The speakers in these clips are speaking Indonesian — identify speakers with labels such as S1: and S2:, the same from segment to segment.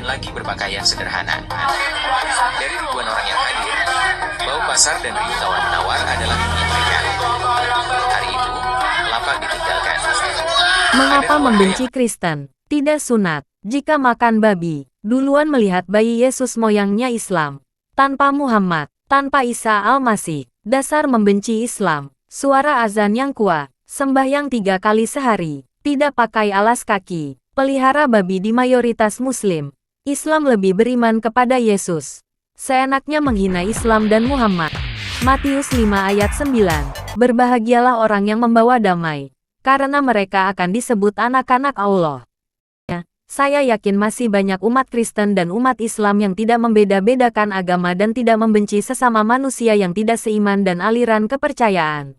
S1: lagi berpakaian sederhana. Dari ribuan orang yang hadir, bau pasar dan riuh tawar-menawar adalah dunia mereka. Hari itu, lapak ditinggalkan.
S2: Mengapa membenci Kristen? Tidak sunat. Jika makan babi, duluan melihat bayi Yesus moyangnya Islam. Tanpa Muhammad, tanpa Isa Al-Masih. Dasar membenci Islam. Suara azan yang kuat. Sembahyang 3 kali sehari. Tidak pakai alas kaki. Pelihara babi di mayoritas Muslim. Islam lebih beriman kepada Yesus. Seenaknya menghina Islam dan Muhammad. Matius 5 ayat 9. Berbahagialah orang yang membawa damai, karena mereka akan disebut anak-anak Allah. Saya yakin masih banyak umat Kristen dan umat Islam yang tidak membeda-bedakan agama dan tidak membenci sesama manusia yang tidak seiman dan aliran kepercayaan.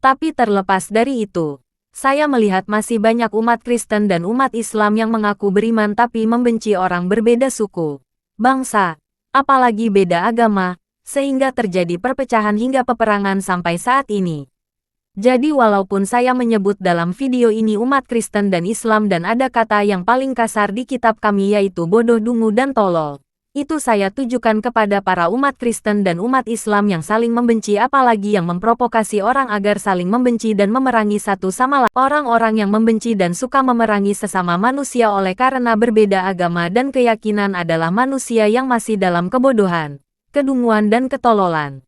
S2: Tapi terlepas dari itu, saya melihat masih banyak umat Kristen dan umat Islam yang mengaku beriman tapi membenci orang berbeda suku, bangsa, apalagi beda agama, sehingga terjadi perpecahan hingga peperangan sampai saat ini. Jadi walaupun saya menyebut dalam video ini umat Kristen dan Islam dan ada kata yang paling kasar di kitab kami yaitu bodoh, dungu dan tolol, itu saya tujukan kepada para umat Kristen dan umat Islam yang saling membenci apalagi yang memprovokasi orang agar saling membenci dan memerangi satu sama lain. Orang-orang yang membenci dan suka memerangi sesama manusia oleh karena berbeda agama dan keyakinan adalah manusia yang masih dalam kebodohan, kedunguan dan ketololan.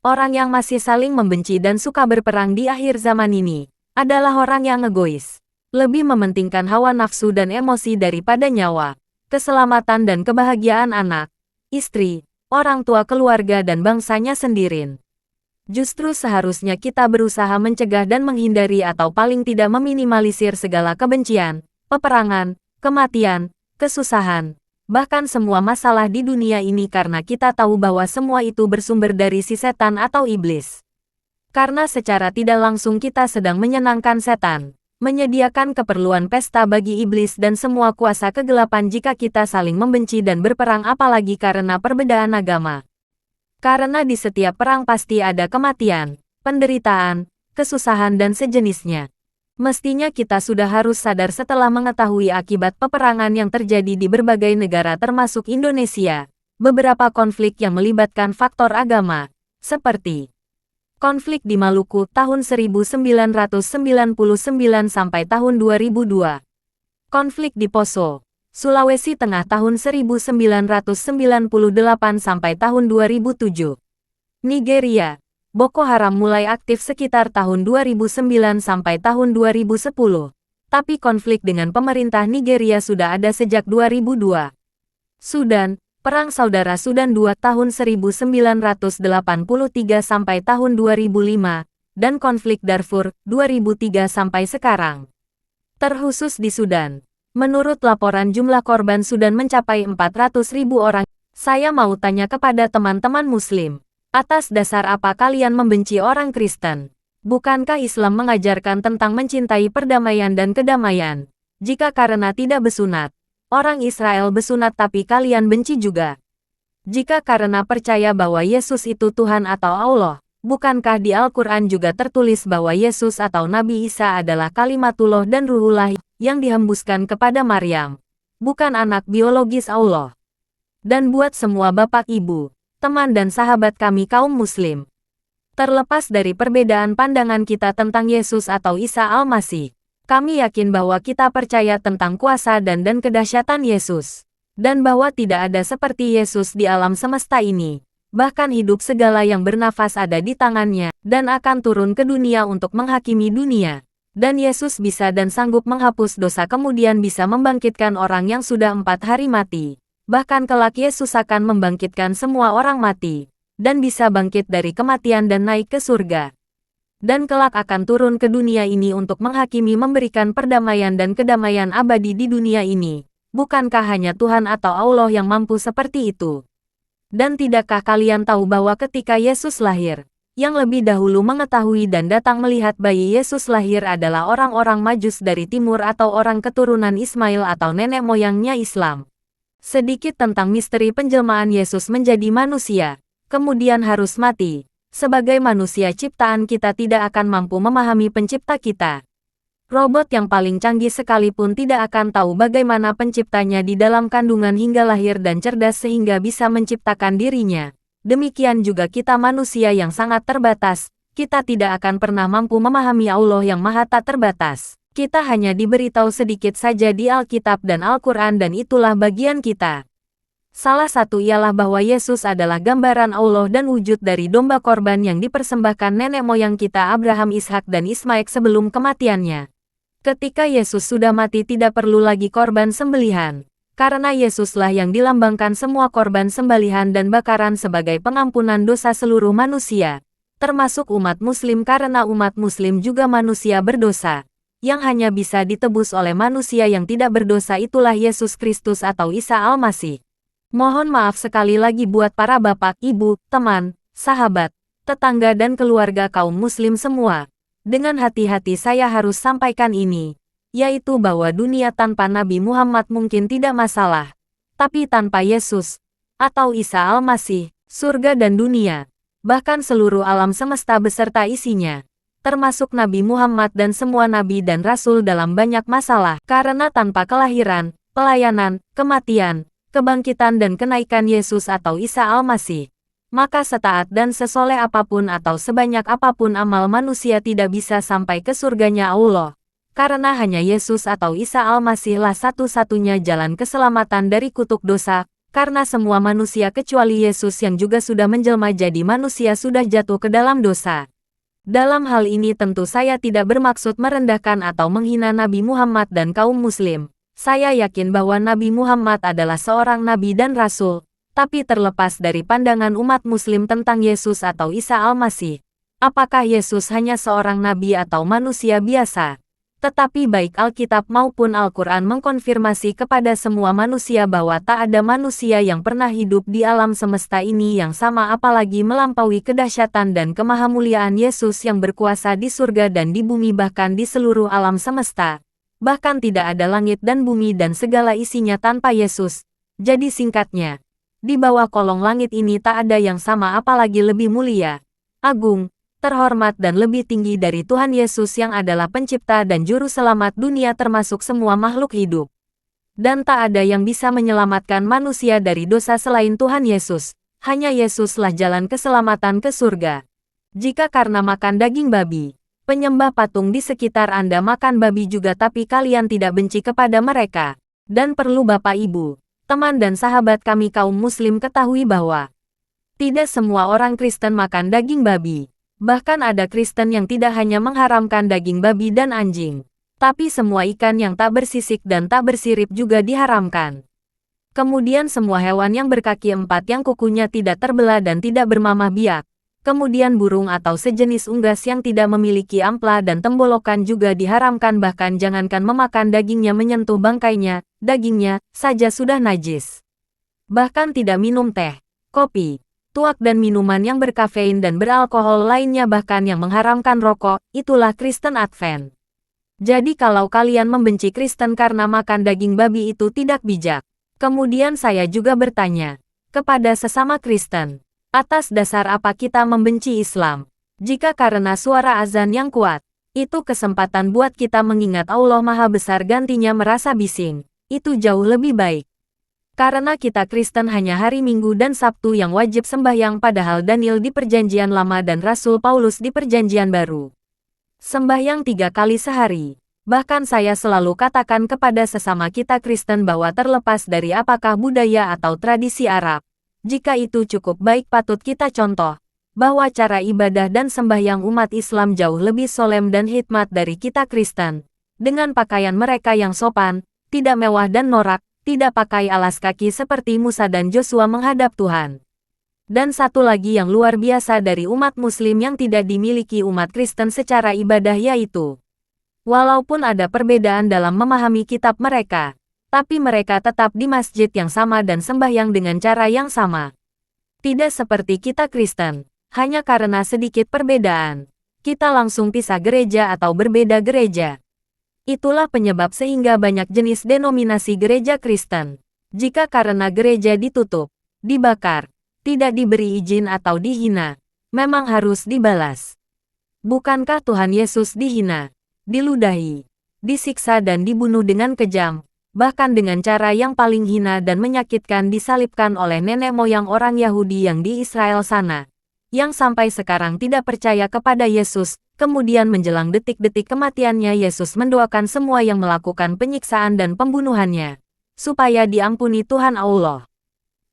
S2: Orang yang masih saling membenci dan suka berperang di akhir zaman ini adalah orang yang egois, lebih mementingkan hawa nafsu dan emosi daripada nyawa, keselamatan dan kebahagiaan anak, istri, orang tua, keluarga dan bangsanya sendiri. Justru seharusnya kita berusaha mencegah dan menghindari atau paling tidak meminimalisir segala kebencian, peperangan, kematian, kesusahan, bahkan semua masalah di dunia ini karena kita tahu bahwa semua itu bersumber dari si setan atau iblis. Karena secara tidak langsung kita sedang menyenangkan setan, menyediakan keperluan pesta bagi iblis dan semua kuasa kegelapan jika kita saling membenci dan berperang apalagi karena perbedaan agama. Karena di setiap perang pasti ada kematian, penderitaan, kesusahan dan sejenisnya. Mestinya kita sudah harus sadar setelah mengetahui akibat peperangan yang terjadi di berbagai negara termasuk Indonesia. Beberapa konflik yang melibatkan faktor agama, seperti konflik di Maluku tahun 1999 sampai tahun 2002. Konflik di Poso, Sulawesi Tengah tahun 1998 sampai tahun 2007. Nigeria, Boko Haram mulai aktif sekitar tahun 2009 sampai tahun 2010. Tapi konflik dengan pemerintah Nigeria sudah ada sejak 2002. Sudan, Perang Saudara Sudan II tahun 1983 sampai tahun 2005, dan konflik Darfur, 2003 sampai sekarang. Terkhusus di Sudan, menurut laporan jumlah korban Sudan mencapai 400.000 orang. Saya mau tanya kepada teman-teman Muslim. Atas dasar apa kalian membenci orang Kristen? Bukankah Islam mengajarkan tentang mencintai perdamaian dan kedamaian? Jika karena tidak bersunat, orang Israel bersunat tapi kalian benci juga. Jika karena percaya bahwa Yesus itu Tuhan atau Allah, bukankah di Al-Quran juga tertulis bahwa Yesus atau Nabi Isa adalah kalimatullah dan ruhullah yang dihembuskan kepada Maryam, bukan anak biologis Allah? Dan buat semua bapak ibu, teman dan sahabat kami kaum Muslim. Terlepas dari perbedaan pandangan kita tentang Yesus atau Isa Al-Masih, kami yakin bahwa kita percaya tentang kuasa dan kedahsyatan Yesus. Dan bahwa tidak ada seperti Yesus di alam semesta ini. Bahkan hidup segala yang bernafas ada di tangannya, dan akan turun ke dunia untuk menghakimi dunia. Dan Yesus bisa dan sanggup menghapus dosa kemudian bisa membangkitkan orang yang sudah 4 hari mati. Bahkan kelak Yesus akan membangkitkan semua orang mati, dan bisa bangkit dari kematian dan naik ke surga. Dan kelak akan turun ke dunia ini untuk menghakimi memberikan perdamaian dan kedamaian abadi di dunia ini. Bukankah hanya Tuhan atau Allah yang mampu seperti itu? Dan tidakkah kalian tahu bahwa ketika Yesus lahir, yang lebih dahulu mengetahui dan datang melihat bayi Yesus lahir adalah orang-orang Majus dari timur atau orang keturunan Ismail atau nenek moyangnya Islam? Sedikit tentang misteri penjelmaan Yesus menjadi manusia, kemudian harus mati. Sebagai manusia ciptaan kita tidak akan mampu memahami pencipta kita. Robot yang paling canggih sekalipun tidak akan tahu bagaimana penciptanya di dalam kandungan hingga lahir dan cerdas sehingga bisa menciptakan dirinya. Demikian juga kita manusia yang sangat terbatas, kita tidak akan pernah mampu memahami Allah yang maha tak terbatas. Kita hanya diberitahu sedikit saja di Alkitab dan Al-Quran dan itulah bagian kita. Salah satu ialah bahwa Yesus adalah gambaran Allah dan wujud dari domba korban yang dipersembahkan nenek moyang kita Abraham, Ishak dan Ismail sebelum kematiannya. Ketika Yesus sudah mati tidak perlu lagi korban sembelihan. Karena Yesuslah yang dilambangkan semua korban sembelihan dan bakaran sebagai pengampunan dosa seluruh manusia. Termasuk umat muslim karena umat muslim juga manusia berdosa. Yang hanya bisa ditebus oleh manusia yang tidak berdosa itulah Yesus Kristus atau Isa Al-Masih. Mohon maaf sekali lagi buat para bapak, ibu, teman, sahabat, tetangga dan keluarga kaum muslim semua. Dengan hati-hati saya harus sampaikan ini, yaitu bahwa dunia tanpa Nabi Muhammad mungkin tidak masalah. Tapi tanpa Yesus, atau Isa Al-Masih, surga dan dunia, bahkan seluruh alam semesta beserta isinya, termasuk Nabi Muhammad dan semua nabi dan rasul dalam banyak masalah, karena tanpa kelahiran, pelayanan, kematian, kebangkitan dan kenaikan Yesus atau Isa Al-Masih, maka setaat dan sesoleh apapun atau sebanyak apapun amal manusia tidak bisa sampai ke surganya Allah. Karena hanya Yesus atau Isa Al-Masihlah satu-satunya jalan keselamatan dari kutuk dosa, karena semua manusia kecuali Yesus yang juga sudah menjelma jadi manusia sudah jatuh ke dalam dosa. Dalam hal ini tentu saya tidak bermaksud merendahkan atau menghina Nabi Muhammad dan kaum muslim. Saya yakin bahwa Nabi Muhammad adalah seorang nabi dan rasul, tapi terlepas dari pandangan umat muslim tentang Yesus atau Isa Al-Masih, apakah Yesus hanya seorang nabi atau manusia biasa? Tetapi baik Alkitab maupun Al-Quran mengkonfirmasi kepada semua manusia bahwa tak ada manusia yang pernah hidup di alam semesta ini yang sama apalagi melampaui kedahsyatan dan kemahamuliaan Yesus yang berkuasa di surga dan di bumi bahkan di seluruh alam semesta. Bahkan tidak ada langit dan bumi dan segala isinya tanpa Yesus. Jadi singkatnya, di bawah kolong langit ini tak ada yang sama apalagi lebih mulia, agung, terhormat dan lebih tinggi dari Tuhan Yesus yang adalah pencipta dan juru selamat dunia termasuk semua makhluk hidup. Dan tak ada yang bisa menyelamatkan manusia dari dosa selain Tuhan Yesus. Hanya Yesuslah jalan keselamatan ke surga. Jika karena makan daging babi, penyembah patung di sekitar Anda makan babi juga tapi kalian tidak benci kepada mereka. Dan perlu Bapak Ibu, teman dan sahabat kami kaum muslim ketahui bahwa tidak semua orang Kristen makan daging babi. Bahkan ada Kristen yang tidak hanya mengharamkan daging babi dan anjing, tapi semua ikan yang tak bersisik dan tak bersirip juga diharamkan. Kemudian semua hewan yang berkaki empat yang kukunya tidak terbelah dan tidak bermamah biak. Kemudian burung atau sejenis unggas yang tidak memiliki ampla dan tenggorokan juga diharamkan bahkan jangankan memakan dagingnya menyentuh bangkainya, dagingnya saja sudah najis. Bahkan tidak minum teh, kopi, tuak dan minuman yang berkafein dan beralkohol lainnya bahkan yang mengharamkan rokok, itulah Kristen Advent. Jadi kalau kalian membenci Kristen karena makan daging babi itu tidak bijak. Kemudian saya juga bertanya kepada sesama Kristen, atas dasar apa kita membenci Islam? Jika karena suara azan yang kuat, itu kesempatan buat kita mengingat Allah Maha Besar gantinya merasa bising. Itu jauh lebih baik. Karena kita Kristen hanya hari Minggu dan Sabtu yang wajib sembahyang padahal Daniel di Perjanjian Lama dan Rasul Paulus di Perjanjian Baru sembahyang 3 kali sehari. Bahkan saya selalu katakan kepada sesama kita Kristen bahwa terlepas dari apakah budaya atau tradisi Arab, jika itu cukup baik patut kita contoh, bahwa cara ibadah dan sembahyang umat Islam jauh lebih solemn dan hikmat dari kita Kristen. Dengan pakaian mereka yang sopan, tidak mewah dan norak, tidak pakai alas kaki seperti Musa dan Joshua menghadap Tuhan. Dan satu lagi yang luar biasa dari umat Muslim yang tidak dimiliki umat Kristen secara ibadah yaitu, walaupun ada perbedaan dalam memahami kitab mereka, tapi mereka tetap di masjid yang sama dan sembahyang dengan cara yang sama. Tidak seperti kita Kristen, hanya karena sedikit perbedaan, kita langsung pisah gereja atau berbeda gereja. Itulah penyebab sehingga banyak jenis denominasi gereja Kristen. Jika karena gereja ditutup, dibakar, tidak diberi izin atau dihina, memang harus dibalas. Bukankah Tuhan Yesus dihina, diludahi, disiksa dan dibunuh dengan kejam, bahkan dengan cara yang paling hina dan menyakitkan disalibkan oleh nenek moyang orang Yahudi yang di Israel sana, yang sampai sekarang tidak percaya kepada Yesus. Kemudian menjelang detik-detik kematiannya Yesus mendoakan semua yang melakukan penyiksaan dan pembunuhannya, supaya diampuni Tuhan Allah.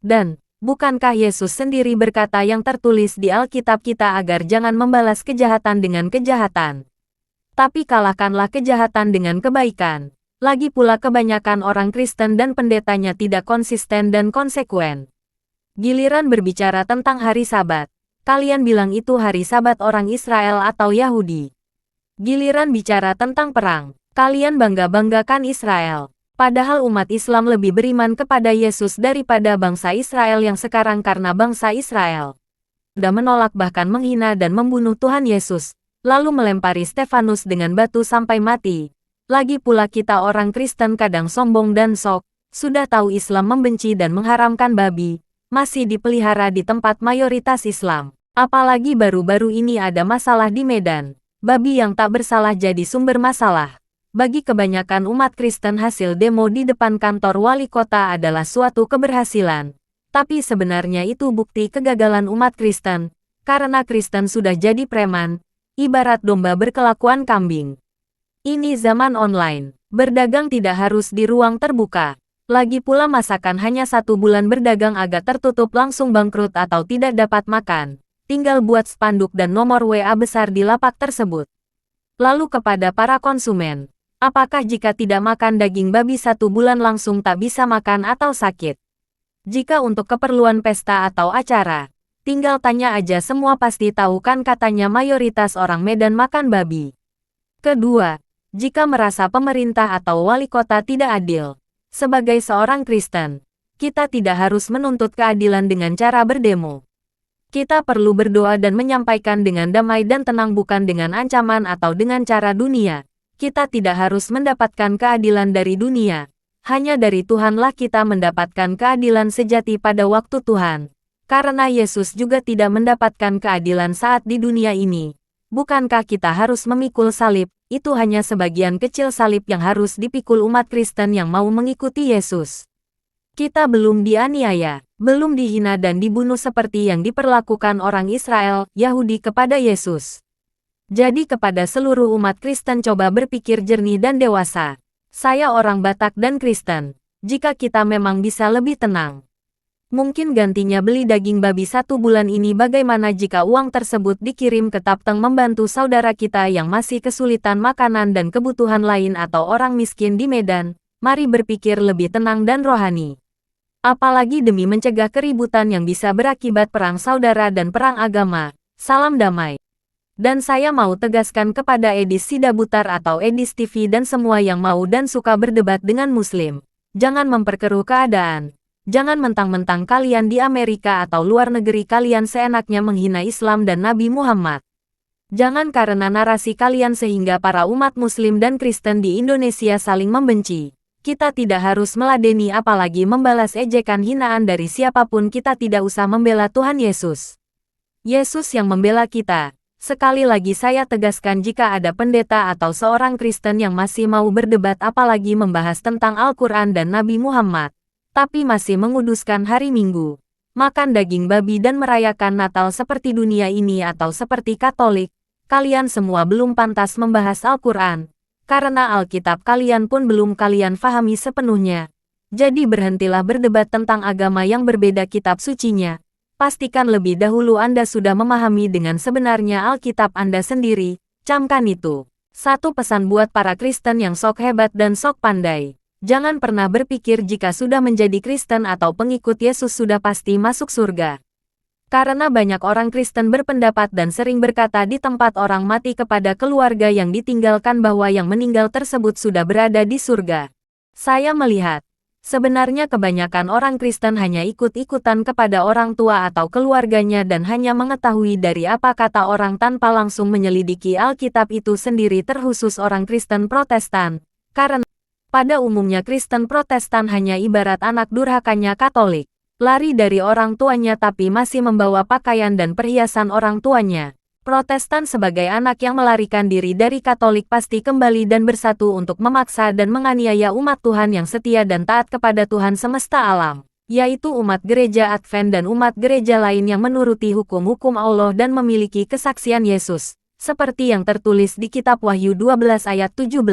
S2: Dan, bukankah Yesus sendiri berkata yang tertulis di Alkitab kita agar jangan membalas kejahatan dengan kejahatan, tapi kalahkanlah kejahatan dengan kebaikan. Lagi pula kebanyakan orang Kristen dan pendetanya tidak konsisten dan konsekuen. Giliran berbicara tentang hari Sabat, kalian bilang itu hari Sabat orang Israel atau Yahudi. Giliran bicara tentang perang, kalian bangga-banggakan Israel. Padahal umat Islam lebih beriman kepada Yesus daripada bangsa Israel yang sekarang karena bangsa Israel sudah menolak bahkan menghina dan membunuh Tuhan Yesus, lalu melempari Stefanus dengan batu sampai mati. Lagi pula kita orang Kristen kadang sombong dan sok, sudah tahu Islam membenci dan mengharamkan babi, masih dipelihara di tempat mayoritas Islam. Apalagi baru-baru ini ada masalah di Medan. Babi yang tak bersalah jadi sumber masalah. Bagi kebanyakan umat Kristen hasil demo di depan kantor wali kota adalah suatu keberhasilan. Tapi sebenarnya itu bukti kegagalan umat Kristen, karena Kristen sudah jadi preman, ibarat domba berkelakuan kambing. Ini zaman online, berdagang tidak harus di ruang terbuka. Lagi pula masakan hanya 1 bulan berdagang agak tertutup langsung bangkrut atau tidak dapat makan. Tinggal buat spanduk dan nomor WA besar di lapak tersebut. Lalu kepada para konsumen, apakah jika tidak makan daging babi 1 bulan langsung tak bisa makan atau sakit? Jika untuk keperluan pesta atau acara, tinggal tanya aja semua pasti tahu kan katanya mayoritas orang Medan makan babi. Kedua, jika merasa pemerintah atau wali kota tidak adil, sebagai seorang Kristen, kita tidak harus menuntut keadilan dengan cara berdemo. Kita perlu berdoa dan menyampaikan dengan damai dan tenang bukan dengan ancaman atau dengan cara dunia. Kita tidak harus mendapatkan keadilan dari dunia. Hanya dari Tuhanlah kita mendapatkan keadilan sejati pada waktu Tuhan. Karena Yesus juga tidak mendapatkan keadilan saat di dunia ini. Bukankah kita harus memikul salib? Itu hanya sebagian kecil salib yang harus dipikul umat Kristen yang mau mengikuti Yesus. Kita belum dianiaya, belum dihina dan dibunuh seperti yang diperlakukan orang Israel, Yahudi kepada Yesus. Jadi kepada seluruh umat Kristen coba berpikir jernih dan dewasa. Saya orang Batak dan Kristen. Jika kita memang bisa lebih tenang, mungkin gantinya beli daging babi 1 bulan ini. Bagaimana jika uang tersebut dikirim ke Tapteng membantu saudara kita yang masih kesulitan makanan dan kebutuhan lain atau orang miskin di Medan? Mari berpikir lebih tenang dan rohani. Apalagi demi mencegah keributan yang bisa berakibat perang saudara dan perang agama. Salam damai. Dan saya mau tegaskan kepada Edis Sidabutar atau Edis TV dan semua yang mau dan suka berdebat dengan Muslim. Jangan memperkeruh keadaan. Jangan mentang-mentang kalian di Amerika atau luar negeri kalian seenaknya menghina Islam dan Nabi Muhammad. Jangan karena narasi kalian sehingga para umat Muslim dan Kristen di Indonesia saling membenci. Kita tidak harus meladeni apalagi membalas ejekan hinaan dari siapapun. Kita tidak usah membela Tuhan Yesus. Yesus yang membela kita. Sekali lagi saya tegaskan jika ada pendeta atau seorang Kristen yang masih mau berdebat apalagi membahas tentang Al-Quran dan Nabi Muhammad, tapi masih menguduskan hari Minggu, makan daging babi dan merayakan Natal seperti dunia ini atau seperti Katolik, kalian semua belum pantas membahas Al-Quran, karena Alkitab kalian pun belum kalian fahami sepenuhnya. Jadi berhentilah berdebat tentang agama yang berbeda kitab sucinya. Pastikan lebih dahulu Anda sudah memahami dengan sebenarnya Alkitab Anda sendiri. Camkan itu. Satu pesan buat para Kristen yang sok hebat dan sok pandai. Jangan pernah berpikir jika sudah menjadi Kristen atau pengikut Yesus sudah pasti masuk surga. Karena banyak orang Kristen berpendapat dan sering berkata di tempat orang mati kepada keluarga yang ditinggalkan bahwa yang meninggal tersebut sudah berada di surga. Saya melihat, sebenarnya kebanyakan orang Kristen hanya ikut-ikutan kepada orang tua atau keluarganya dan hanya mengetahui dari apa kata orang tanpa langsung menyelidiki Alkitab itu sendiri, terkhusus orang Kristen Protestan. Karena pada umumnya Kristen Protestan hanya ibarat anak durhakanya Katolik, lari dari orang tuanya tapi masih membawa pakaian dan perhiasan orang tuanya. Protestan sebagai anak yang melarikan diri dari Katolik pasti kembali dan bersatu untuk memaksa dan menganiaya umat Tuhan yang setia dan taat kepada Tuhan semesta alam, yaitu umat gereja Advent dan umat gereja lain yang menuruti hukum-hukum Allah dan memiliki kesaksian Yesus, seperti yang tertulis di kitab Wahyu 12 ayat 17.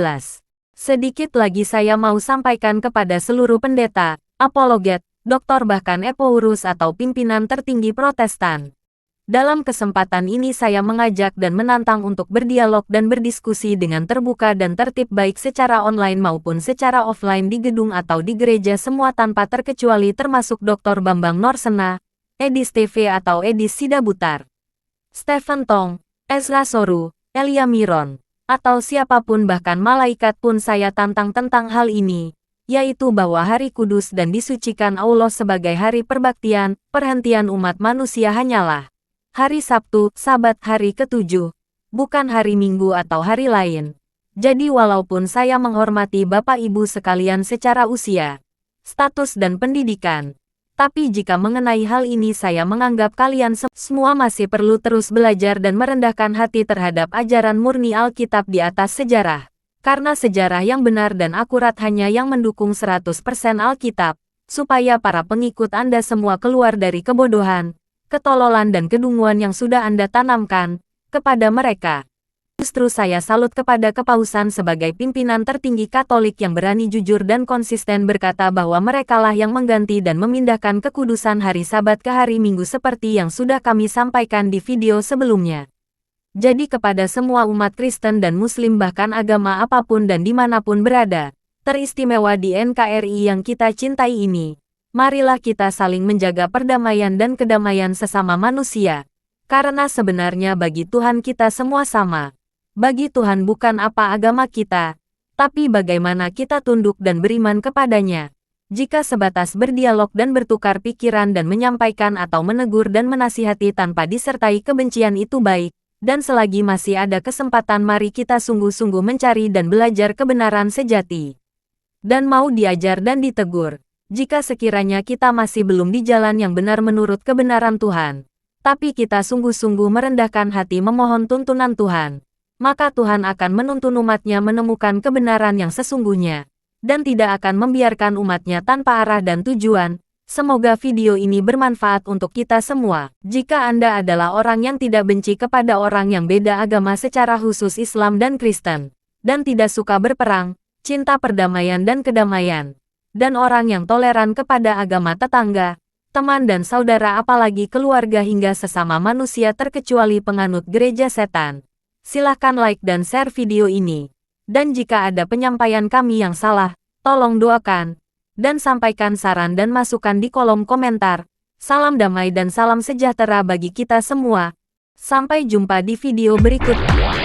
S2: Sedikit lagi saya mau sampaikan kepada seluruh pendeta, apologet, doktor bahkan epourus atau pimpinan tertinggi Protestan. Dalam kesempatan ini saya mengajak dan menantang untuk berdialog dan berdiskusi dengan terbuka dan tertib baik secara online maupun secara offline di gedung atau di gereja semua tanpa terkecuali termasuk Dr. Bambang Norsena, Edis TV atau Edis Sidabutar, Stephen Tong, Ezra Soru, Elia Miron, atau siapapun bahkan malaikat pun saya tantang tentang hal ini, yaitu bahwa hari kudus dan disucikan Allah sebagai hari perbaktian, perhentian umat manusia hanyalah hari Sabtu, Sabat hari ke-7, bukan hari Minggu atau hari lain. Jadi walaupun saya menghormati Bapak Ibu sekalian secara usia, status dan pendidikan, tapi jika mengenai hal ini saya menganggap kalian semua masih perlu terus belajar dan merendahkan hati terhadap ajaran murni Alkitab di atas sejarah. Karena sejarah yang benar dan akurat hanya yang mendukung 100% Alkitab, supaya para pengikut Anda semua keluar dari kebodohan, ketololan dan kedunguan yang sudah Anda tanamkan kepada mereka. Justru saya salut kepada Kepausan sebagai pimpinan tertinggi Katolik yang berani jujur dan konsisten berkata bahwa merekalah yang mengganti dan memindahkan kekudusan hari Sabat ke hari Minggu seperti yang sudah kami sampaikan di video sebelumnya. Jadi kepada semua umat Kristen dan Muslim bahkan agama apapun dan dimanapun berada, teristimewa di NKRI yang kita cintai ini, marilah kita saling menjaga perdamaian dan kedamaian sesama manusia. Karena sebenarnya bagi Tuhan kita semua sama. Bagi Tuhan bukan apa agama kita, tapi bagaimana kita tunduk dan beriman kepadanya. Jika sebatas berdialog dan bertukar pikiran dan menyampaikan atau menegur dan menasihati tanpa disertai kebencian itu baik, dan selagi masih ada kesempatan mari kita sungguh-sungguh mencari dan belajar kebenaran sejati. Dan mau diajar dan ditegur. Jika sekiranya kita masih belum di jalan yang benar menurut kebenaran Tuhan, tapi kita sungguh-sungguh merendahkan hati memohon tuntunan Tuhan, maka Tuhan akan menuntun umatnya menemukan kebenaran yang sesungguhnya, dan tidak akan membiarkan umatnya tanpa arah dan tujuan. Semoga video ini bermanfaat untuk kita semua. Jika Anda adalah orang yang tidak benci kepada orang yang beda agama secara khusus Islam dan Kristen, dan tidak suka berperang, cinta perdamaian dan kedamaian, dan orang yang toleran kepada agama tetangga, teman dan saudara apalagi keluarga hingga sesama manusia terkecuali penganut gereja setan. Silahkan like dan share video ini. Dan jika ada penyampaian kami yang salah, tolong doakan, dan sampaikan saran dan masukan di kolom komentar. Salam damai dan salam sejahtera bagi kita semua. Sampai jumpa di video berikutnya.